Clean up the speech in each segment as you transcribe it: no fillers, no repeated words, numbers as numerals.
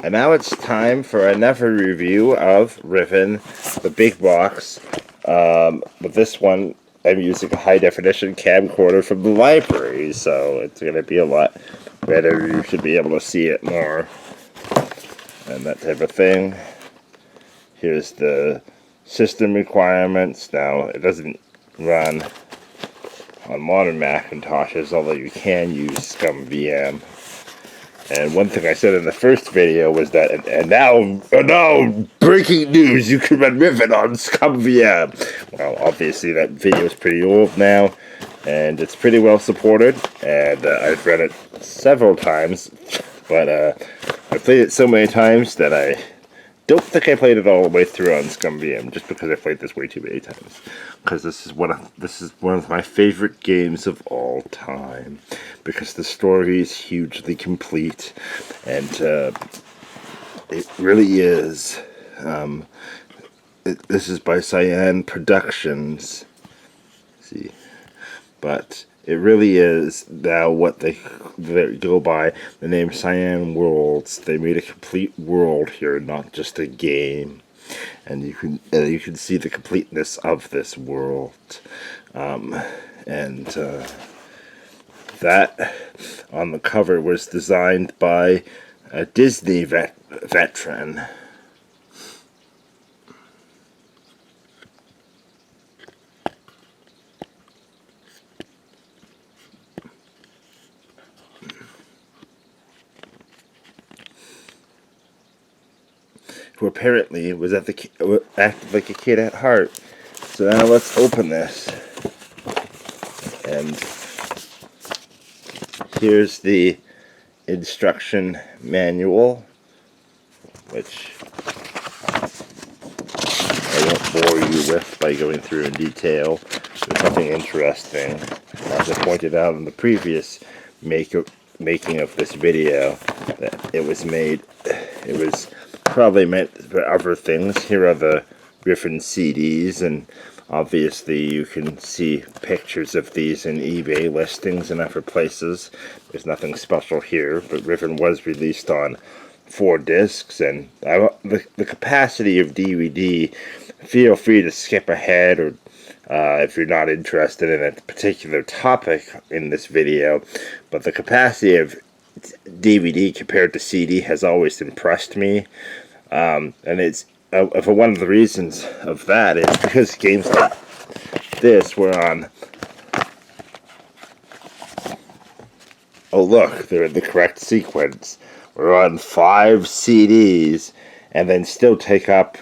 And now it's time for another review of Riven, the big box. But this one, I'm using a high-definition camcorder from the library, so it's going to be a lot better. You should be able to see it more, and that type of thing. Here's the system requirements. Now, it doesn't run on modern Macintoshes, although you can use ScumVM. And one thing I said in the first video was that, and now, breaking news, you can run Riven on ScumVM. Well, obviously that video is pretty old now, and it's pretty well supported, and I've read it several times, but I've played it so many times that I don't think I played it all the way through on ScumVM, just because I played this way too many times. Because this is one of my favorite games of all time, because the story is hugely complete, and it really is. This is by Cyan Productions. See, but it really is now what they go by the name Cyan Worlds. They made a complete world here, not just a game, and you can see the completeness of this world, and that on the cover was designed by a Disney veteran. Who apparently was acted like a kid at heart. So now let's open this. And here's the instruction manual, which I won't bore you with by going through in detail. There's nothing interesting. As I pointed out in the previous making of this video, that it was probably meant for other things. Here are the Riven CDs, and obviously you can see pictures of these in eBay listings and other places. There's nothing special here, but Riven was released on 4 discs, and the capacity of DVD, feel free to skip ahead, or if you're not interested in a particular topic in this video, but the capacity of DVD compared to CD has always impressed me, and it's for one of the reasons of that is because games like this were on, oh look, they're in the correct sequence, we're on 5 CDs, and then still take up,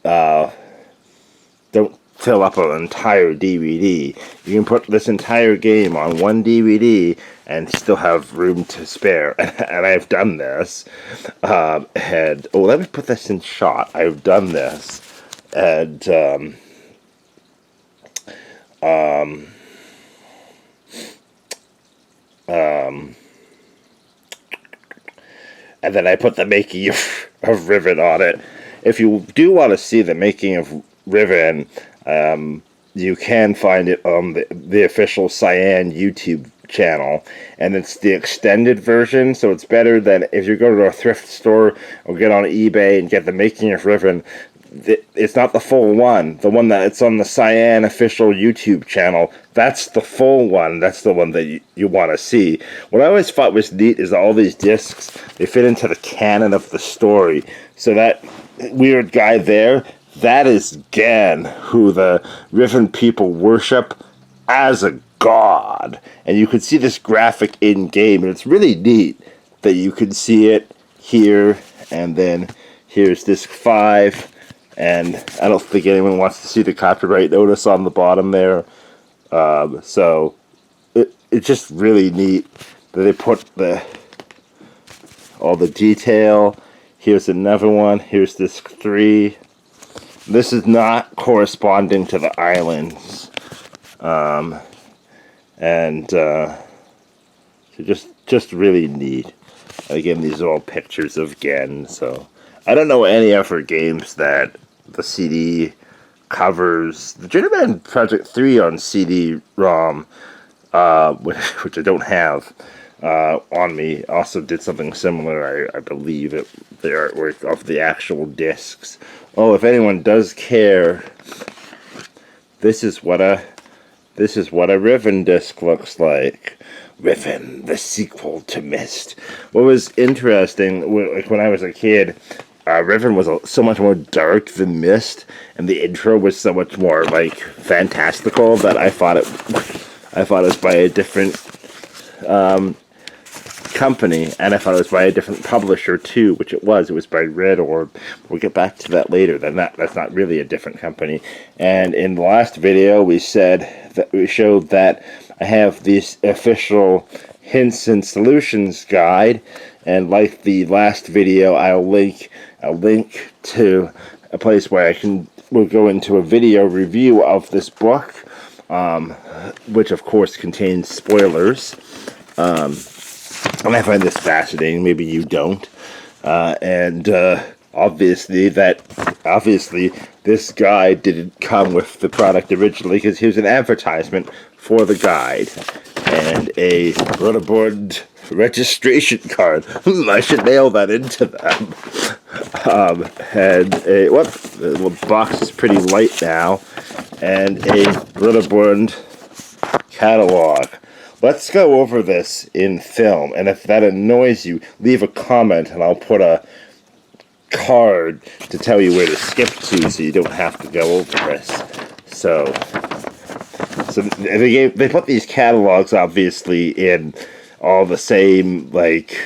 don't fill up an entire DVD. You can put this entire game on one DVD and still have room to spare. And I've done this. And oh, let me put this in shot. I've done this, and and then I put the making of Riven on it. If you do want to see the making of Riven, you can find it on the official Cyan YouTube channel, and it's the extended version, so it's better than if you go to a thrift store or get on eBay and get the making of Riven. It's not the full one. The one that it's on the Cyan official YouTube channel, that's the full one. That's the one that you want to see. What I always thought was neat is that all these discs, they fit into the canon of the story. So that weird guy there, that is Gan, who the Riven people worship as a god. And you can see this graphic in-game, and it's really neat that you can see it here, and then here's disc 5, and I don't think anyone wants to see the copyright notice on the bottom there. So it's just really neat that they put all the detail. Here's another one. Here's disc 3. This is not corresponding to the islands, and so just really neat. Again, these are all pictures of Gen. So I don't know any other games that the CD covers. The Journeyman Project 3 on CD-ROM, which I don't have. on me also did something similar. I believe it, the artwork of the actual discs. Oh, if anyone does care, this is what a Riven disc looks like. Riven, the sequel to Myst. What was interesting, like when I was a kid, Riven was so much more dark than Myst, and the intro was so much more like fantastical that I thought it was by a different company, and I thought it was by a different publisher too, which it was. It was by Red Orb. We'll get back to that later. That's not really a different company. And in the last video, we showed that I have this official hints and solutions guide, and like the last video, I'll link to a place where we'll go into a video review of this book, which of course contains spoilers. And I find this fascinating. Maybe you don't. Obviously, this guide didn't come with the product originally, because here's an advertisement for the guide and a Rutherford registration card. I should nail that into them. The box is pretty light now, and a Rutherford catalog. Let's go over this in film, and if that annoys you, leave a comment, and I'll put a card to tell you where to skip to, so you don't have to go over this. So they put these catalogs obviously in all the same, like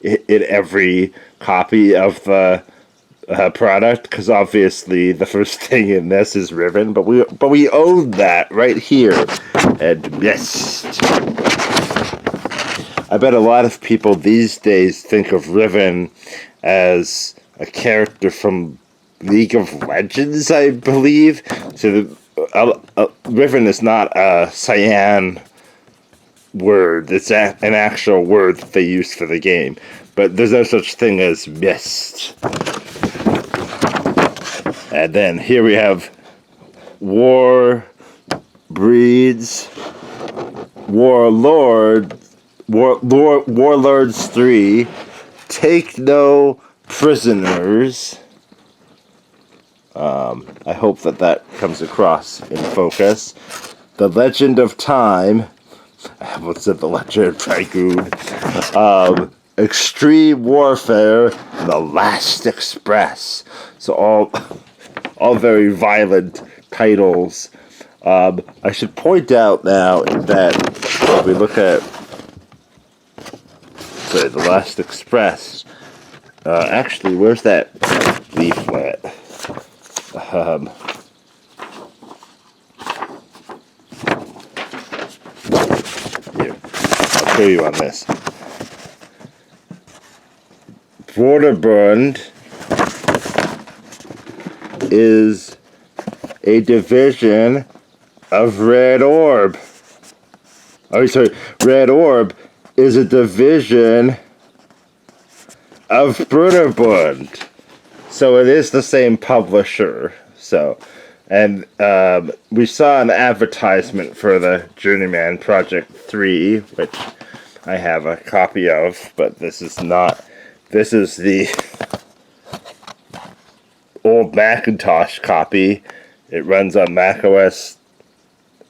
in every copy of the product, because obviously the first thing in this is Riven, but we own that right here. And yes, I bet a lot of people these days think of Riven as a character from League of Legends, I believe. So Riven is not a cyan word. It's an actual word that they use for the game. But there's no such thing as Myst. And then here we have War Breeds, Warlords 3, Take No Prisoners. I hope that comes across in focus. The Legend of Time. I almost said The Legend of Dragoon. Extreme Warfare, and The Last Express. So all very violent titles. I should point out now that if we look at The Last Express, actually, where's that leaflet? Here, I'll show you on this. Vorderbrand is a division of Red Orb. Oh, sorry. Red Orb is a division of Bruderbund. So it is the same publisher. So, and we saw an advertisement for the Journeyman Project 3, which I have a copy of, but this is not. This is the old Macintosh copy. It runs on macOS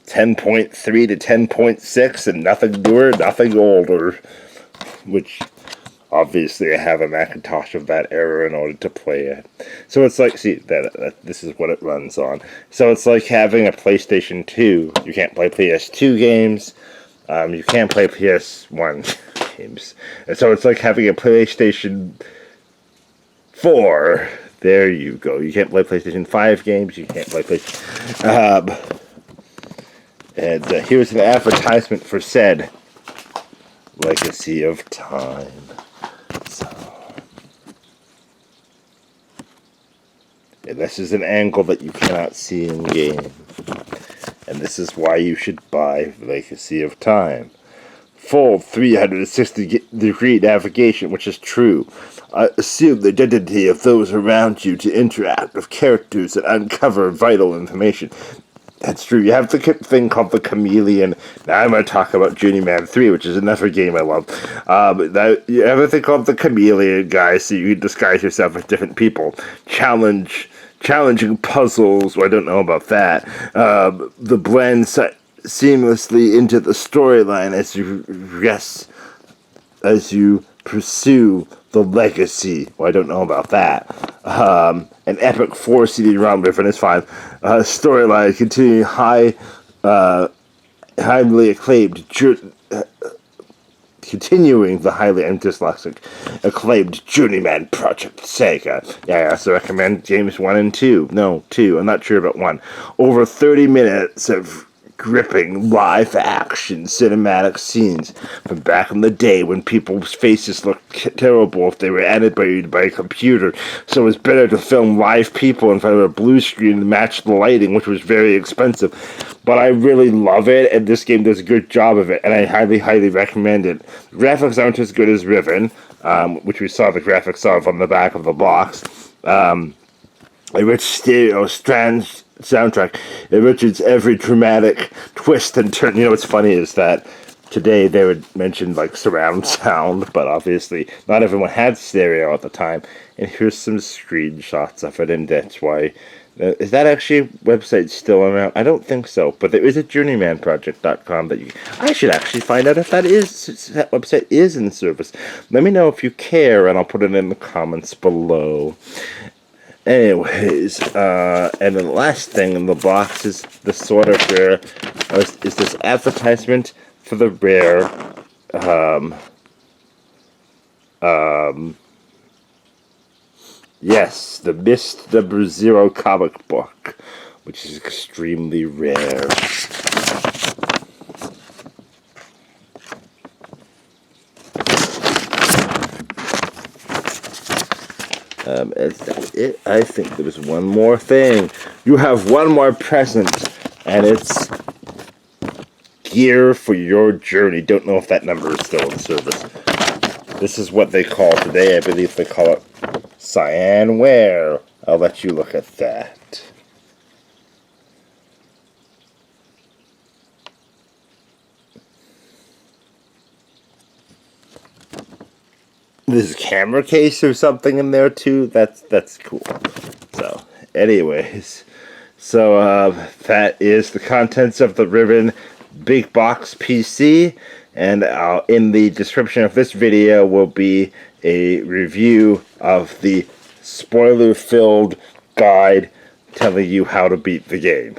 10.3 to 10.6 and nothing newer, nothing older. Which, obviously, I have a Macintosh of that era in order to play it. So it's like, see, this is what it runs on. So it's like having a PlayStation 2. You can't play PS2 games. You can't play PS1 games. And so it's like having a PlayStation 4. There you go. You can't play PlayStation 5 games. You can't play PlayStation... and here's an advertisement for said Legacy of Time. So, and this is an angle that you cannot see in game. And this is why you should buy Legacy of Time. Full 360-degree navigation, which is true. Assume the identity of those around you to interact with characters and uncover vital information. That's true. You have the thing called the Chameleon. Now I'm going to talk about Journeyman 3, which is another game I love. You have a thing called the Chameleon, guys, so you can disguise yourself as different people. Challenging puzzles. Well, I don't know about that. The blend seamlessly into the storyline as you pursue the legacy. Well, I don't know about that. An epic 4 CD ROM Riven is fine. Storyline continuing highly acclaimed. Continuing the acclaimed Journeyman Project Sega. Yeah, I also recommend games 1 and 2. No, 2. I'm not sure about 1. Over 30 minutes of gripping live action cinematic scenes from back in the day when people's faces looked terrible if they were animated by a computer, so it was better to film live people in front of a blue screen to match the lighting, which was very expensive. But I really love it, and this game does a good job of it, and I highly recommend it. Graphics aren't as good as Riven, which we saw the graphics of on the back of the box. A rich stereo soundtrack. It enriches every dramatic twist and turn. You know what's funny is that today they would mention like surround sound, but obviously not everyone had stereo at the time. And here's some screenshots of it, and that's why. Is that actually a website still around? I don't think so, but there is a journeymanproject.com that I should actually find out if that website is in service. Let me know if you care, and I'll put it in the comments below. Anyways, and the last thing in the box is the sort of rare, is this advertisement for the rare, yes, the Mist No. 0 comic book, which is extremely rare. Is that it? I think there was one more thing. You have one more present, and it's gear for your journey. Don't know if that number is still in service. This is what they call today. I believe they call it cyan wear. I'll let you look at that. This is a camera case or something in there too. That's cool. So, anyways, that is the contents of the Riven Big Box PC, and in the description of this video will be a review of the spoiler-filled guide telling you how to beat the game.